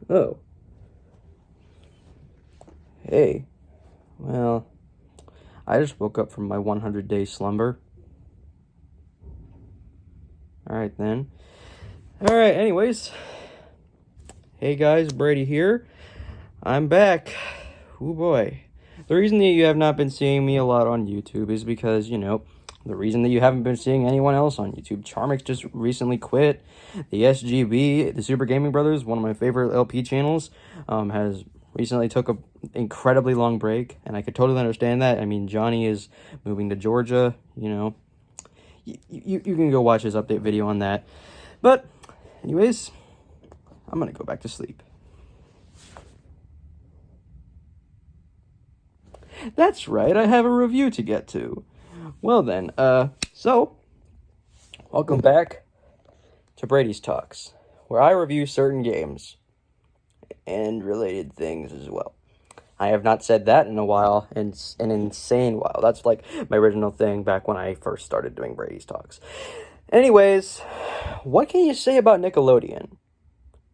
Oh. Hey. Well, I just woke up from my 100-day slumber. Alright then. Alright, anyways. Hey guys, Brady here. I'm back. Oh boy. The reason that you have not been seeing me a lot on YouTube is because, the reason that you haven't been seeing anyone else on YouTube. Charmix just recently quit. The SGB, the Super Gaming Brothers, one of my favorite LP channels, has recently took a incredibly long break, and I could totally understand that. I mean, Johnny is moving to Georgia, You can go watch his update video on that. But, anyways, I'm gonna go back to sleep. That's right, I have a review to get to. Well then, so, welcome back to Brady's Talks, where I review certain games and related things as well. I have not said that in a while, an insane while. That's like my original thing back when I first started doing Brady's Talks. Anyways, what can you say about Nickelodeon?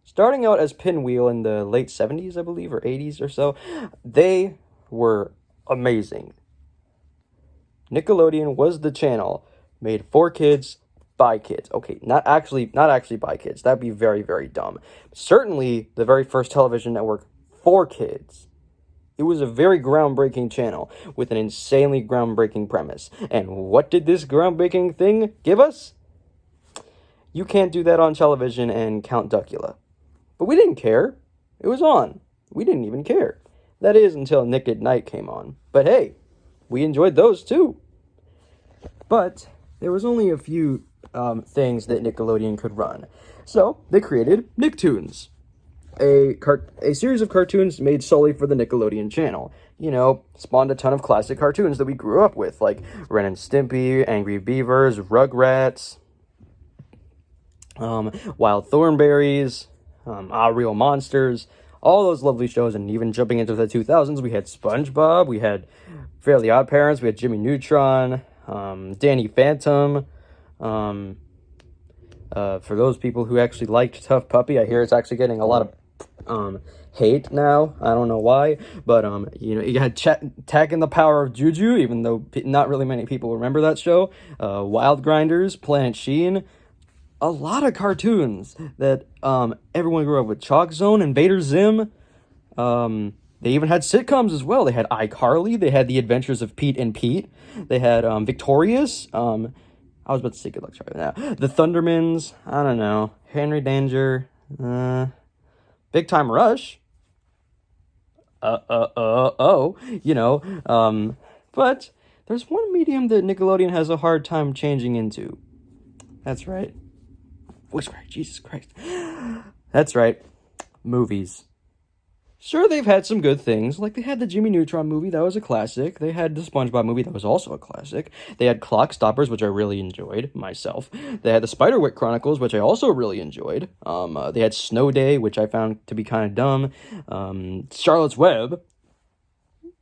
Starting out as Pinwheel in the late 70s, I believe, or 80s or so, they were amazing. Nickelodeon was the channel made for kids by kids. Okay, not actually by kids. That'd be very, very dumb. Certainly the very first television network for kids. It was a very groundbreaking channel with an insanely groundbreaking premise. And what did this groundbreaking thing give us? You can't do that on television and Count Duckula. But we didn't care. It was on. We didn't even care. That is until Nick at Night came on. But hey, we enjoyed those too. But there was only a few things that Nickelodeon could run. So they created Nicktoons, a series of cartoons made solely for the Nickelodeon channel. Spawned a ton of classic cartoons that we grew up with, like Ren and Stimpy, Angry Beavers, Rugrats, Wild Thornberrys, Real Monsters, all those lovely shows. And even jumping into the 2000s, we had SpongeBob, we had Fairly Odd Parents, we had Jimmy Neutron, Danny Phantom. For those people who actually liked Tough Puppy, I hear it's actually getting a lot of hate now. I don't know why, but you had Tack and the Power of Juju, even though not really many people remember that show. Wild Grinders, Planet Sheen, a lot of cartoons that everyone grew up with. Chalk Zone, Invader Zim. They even had sitcoms as well. They had iCarly. They had The Adventures of Pete and Pete. They had Victorious. I was about to say Good Luck Charlie now. The Thundermans. I don't know. Henry Danger. Big Time Rush. But there's one medium that Nickelodeon has a hard time changing into. That's right. Voice crack, Jesus Christ. That's right. Movies. Sure, they've had some good things, like they had the Jimmy Neutron movie, that was a classic. They had the SpongeBob movie, that was also a classic. They had Clock Stoppers, which I really enjoyed, myself. They had the Spiderwick Chronicles, which I also really enjoyed. They had Snow Day, which I found to be kind of dumb. Charlotte's Web.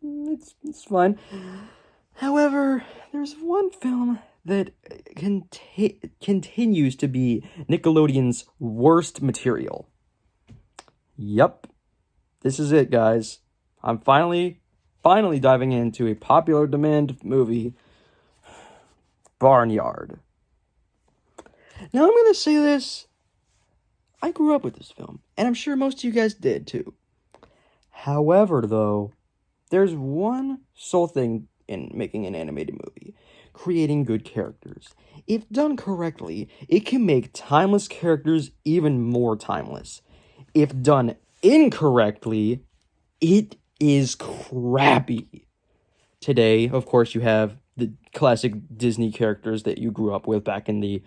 It's fun. However, there's one film that continues to be Nickelodeon's worst material. Yup. This is it, guys. I'm finally diving into a popular demand movie, Barnyard. Now, I'm going to say this. I grew up with this film, and I'm sure most of you guys did, too. However, though, there's one sole thing in making an animated movie: creating good characters. If done correctly, it can make timeless characters even more timeless. If done incorrectly, it is crappy. Today, of course, you have the classic Disney characters that you grew up with back in the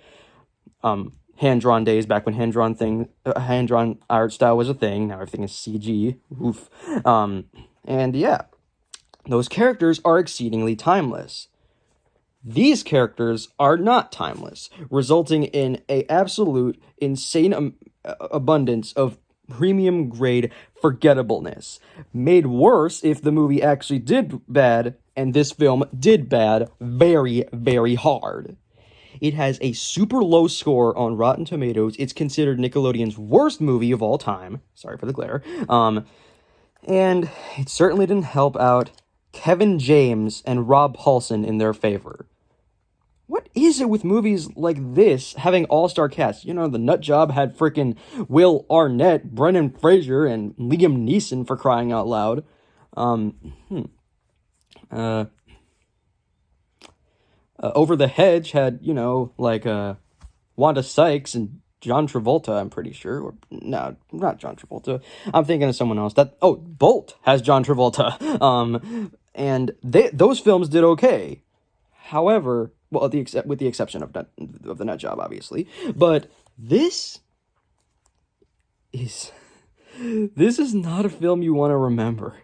hand-drawn days, back when hand-drawn art style was a thing. Now everything is CG. Oof. And yeah, those characters are exceedingly timeless. These characters are not timeless, resulting in an absolute insane abundance of premium grade forgettableness. Made worse if the movie actually did bad, and this film did bad very, very hard. It has a super low score on Rotten Tomatoes. It's considered Nickelodeon's worst movie of all time. Sorry for the glare. And it certainly didn't help out Kevin James and Rob Paulsen in their favor. What is it with movies like this having all-star casts? You know, The Nut Job had freaking Will Arnett, Brendan Fraser, and Liam Neeson, for crying out loud. Over the Hedge had, you know, like Wanda Sykes and John Travolta, I'm pretty sure. Or, no, not John Travolta. I'm thinking of someone else. Bolt has John Travolta. And those films did okay. However, well, with the exception of The Nut Job, obviously. But this is not a film you want to remember.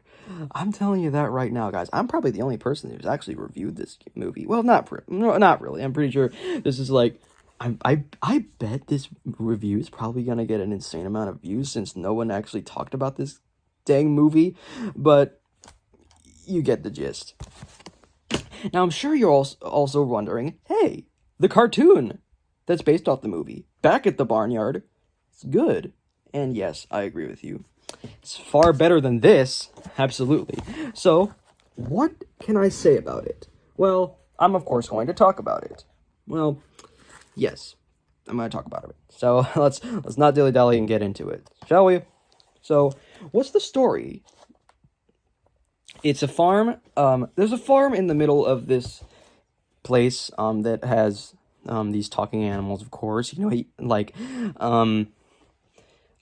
I'm telling you that right now, guys. I'm probably the only person who's actually reviewed this movie. Well, not really. I'm pretty sure this is like, I bet this review is probably gonna get an insane amount of views since no one actually talked about this dang movie. But you get the gist. Now, I'm sure you're also wondering, hey, the cartoon that's based off the movie, Back at the Barnyard, it's good. And yes, I agree with you. It's far better than this, absolutely. So, what can I say about it? Well, I'm of course going to talk about it. Well, yes, I'm going to talk about it. So, let's not dilly-dally and get into it, shall we? So, what's the story? It's a farm. There's a farm in the middle of this place that has these talking animals, of course. You know,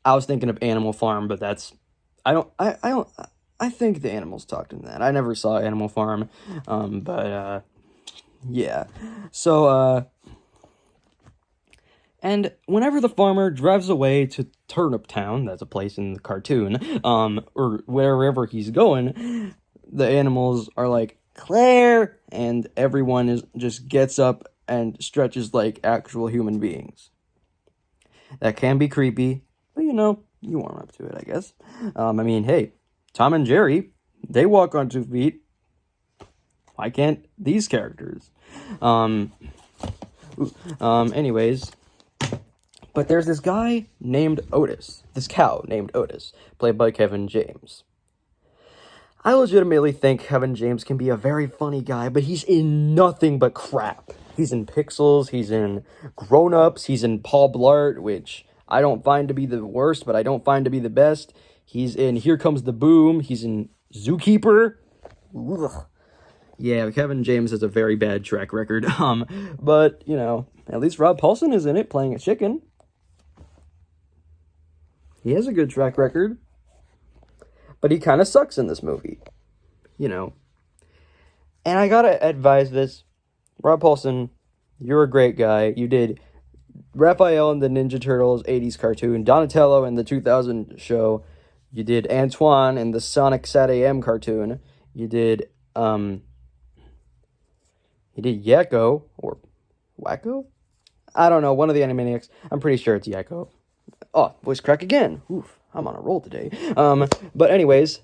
I was thinking of Animal Farm, but I think the animals talked in that. I never saw Animal Farm, but yeah. So, and whenever the farmer drives away to Turnip Town, that's a place in the cartoon, or wherever he's going, the animals are like, Claire, and everyone just gets up and stretches like actual human beings. That can be creepy. But, you know, you warm up to it, I guess. I mean, hey, Tom and Jerry, they walk on 2 feet. Why can't these characters? Anyways. But there's this guy named Otis. This cow named Otis, played by Kevin James. I legitimately think Kevin James can be a very funny guy, but he's in nothing but crap. He's in Pixels, he's in Grown Ups, he's in Paul Blart, which I don't find to be the worst, but I don't find to be the best. He's in Here Comes the Boom. He's in Zookeeper. Ugh. Yeah, Kevin James has a very bad track record. But, you know, at least Rob Paulsen is in it, playing a chicken. He has a good track record. But he kind of sucks in this movie. You know. And I gotta advise this. Rob Paulsen, you're a great guy. You did Raphael and the Ninja Turtles 80s cartoon, Donatello in the 2000 show, you did Antoine in the Sonic Sat AM cartoon, you did Yakko, or Wacko? I don't know, one of the Animaniacs, I'm pretty sure it's Yakko. Oh, voice crack again. Oof, I'm on a roll today. But anyways,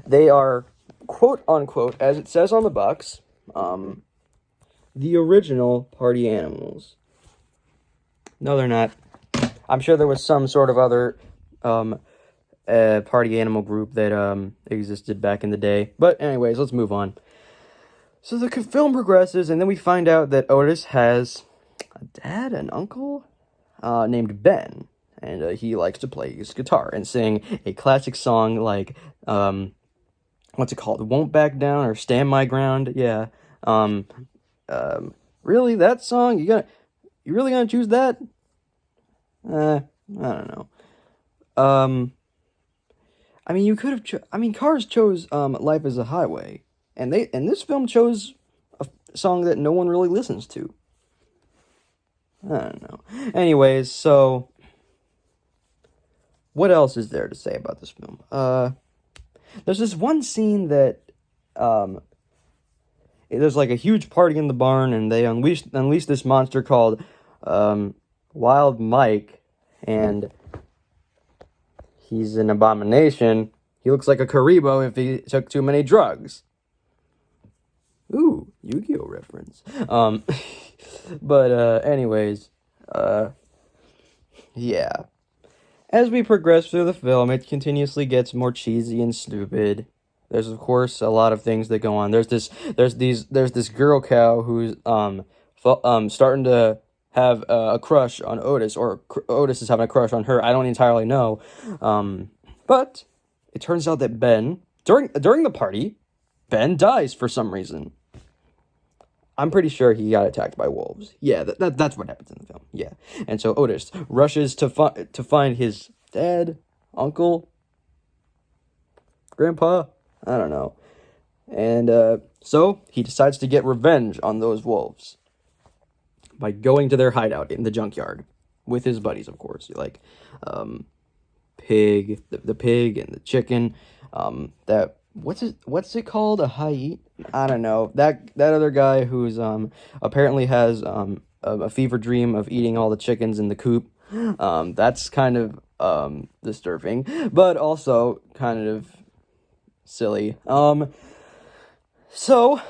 they are, quote unquote, as it says on the box, the original party animals. No, they're not. I'm sure there was some sort of other party animal group that existed back in the day. But anyways, let's move on. So the film progresses, and then we find out that Otis has a dad, an uncle, named Ben. And he likes to play his guitar and sing a classic song like, what's it called? Won't Back Down or Stand My Ground? Yeah. Really? That song? You really gonna choose that? I don't know. I mean, you could have Cars chose Life is a Highway, and this film chose a song that no one really listens to. I don't know. Anyways, so what else is there to say about this film? There's this one scene that there's like a huge party in the barn, and they unleash this monster called Wild Mike, and he's an abomination. He looks like a Karibo if he took too many drugs. Ooh, Yu-Gi-Oh reference. But, anyways, yeah. As we progress through the film, it continuously gets more cheesy and stupid. There's of course a lot of things that go on. There's this girl cow who's starting to have a crush on Otis, or Otis is having a crush on her. I don't entirely know, but it turns out that Ben during the party, Ben dies for some reason. I'm pretty sure he got attacked by wolves. Yeah, that's what happens in the film. Yeah, and so Otis rushes to find his dad, uncle, grandpa. I don't know. And so he decides to get revenge on those wolves by going to their hideout in the junkyard with his buddies, of course. Like Pig, the pig and the chicken. That what's it called? A hyena? I don't know. That other guy who's apparently has a fever dream of eating all the chickens in the coop. That's kind of disturbing, but also kind of silly. So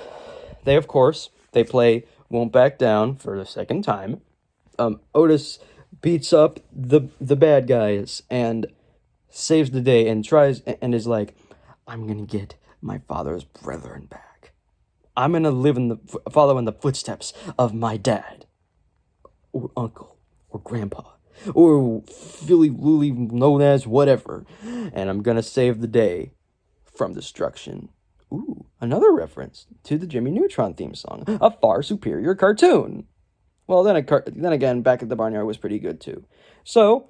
they of course play Won't Back Down for the second time. Otis beats up the bad guys and saves the day and tries and is like, I'm gonna get my father's brethren back. I'm gonna follow in the footsteps of my dad, or uncle, or grandpa, or Philly Lily known as whatever, and I'm gonna save the day from destruction. Ooh, another reference to the Jimmy Neutron theme song, a far superior cartoon. Well, then again, Back at the Barnyard was pretty good too. So,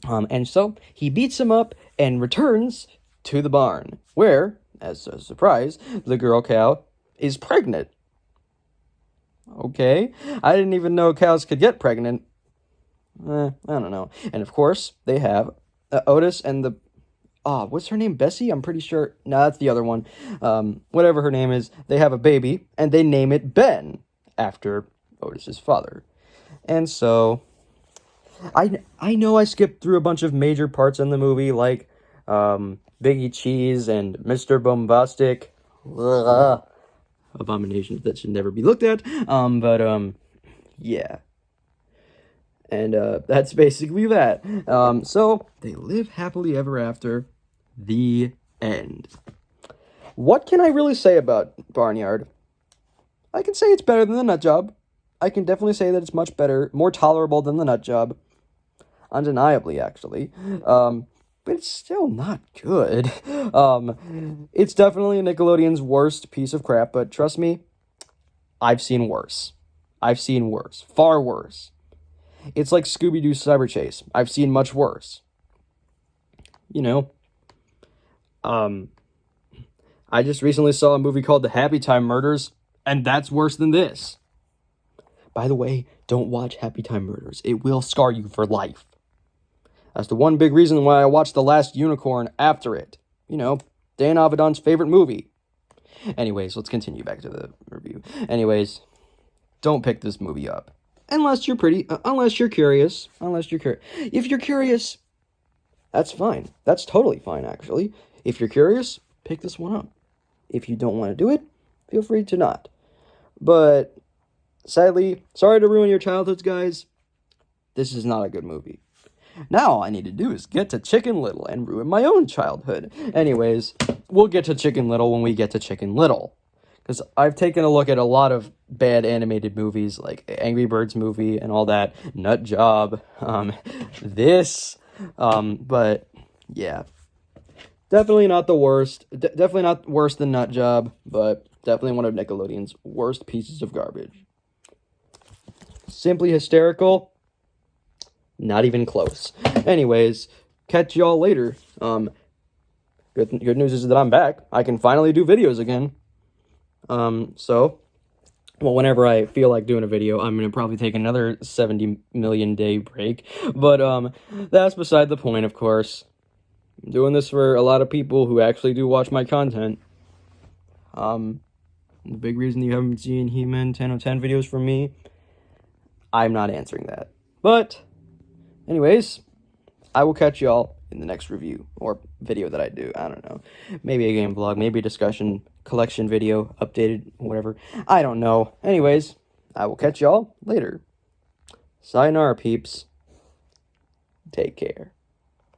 and so he beats him up and returns to the barn, where, as a surprise, the girl cow is pregnant. Okay, I didn't even know cows could get pregnant. I don't know. And of course, they have Otis and the what's her name? Bessie? I'm pretty sure. No, that's the other one. Whatever her name is, they have a baby, and they name it Ben, after Otis's father. And so, I know I skipped through a bunch of major parts in the movie, like, Biggie Cheese and Mr. Bombastic. Ugh. Abominations that should never be looked at. Yeah. And, that's basically that. So, they live happily ever after. The end. What can I really say about Barnyard? I can say it's better than The Nut Job. I can definitely say that it's much better, more tolerable than The Nut Job. Undeniably, actually. But it's still not good. It's definitely Nickelodeon's worst piece of crap, but trust me, I've seen worse. Far worse. It's like Scooby-Doo Cyber Chase. I've seen much worse. You know, I just recently saw a movie called The Happy Time Murders, and that's worse than this. By the way, don't watch Happy Time Murders. It will scar you for life. That's the one big reason why I watched The Last Unicorn after it. You know, Dan Avedon's favorite movie. Anyways, let's continue back to the review. Anyways, don't pick this movie up. Unless you're curious. If you're curious, that's fine. That's totally fine, actually. If you're curious, pick this one up. If you don't want to do it, feel free to not. But, sadly, sorry to ruin your childhoods, guys. This is not a good movie. Now all I need to do is get to Chicken Little and ruin my own childhood. Anyways, we'll get to Chicken Little when we get to Chicken Little. Because I've taken a look at a lot of bad animated movies, like Angry Birds movie and all that, Nut Job, but yeah. Definitely not the worst. Definitely not worse than Nut Job, but definitely one of Nickelodeon's worst pieces of garbage. Simply hysterical. Not even close. Anyways, catch y'all later. Good news is that I'm back. I can finally do videos again. Whenever I feel like doing a video, I'm going to probably take another 70 million day break. But, that's beside the point, of course. I'm doing this for a lot of people who actually do watch my content. The big reason you haven't seen He-Man 10 of 10 videos from me, I'm not answering that. But, anyways, I will catch y'all in the next review or video that I do. I don't know. Maybe a game vlog, maybe a discussion collection video, updated, whatever. I don't know. Anyways, I will catch y'all later. Sayonara, peeps. Take care.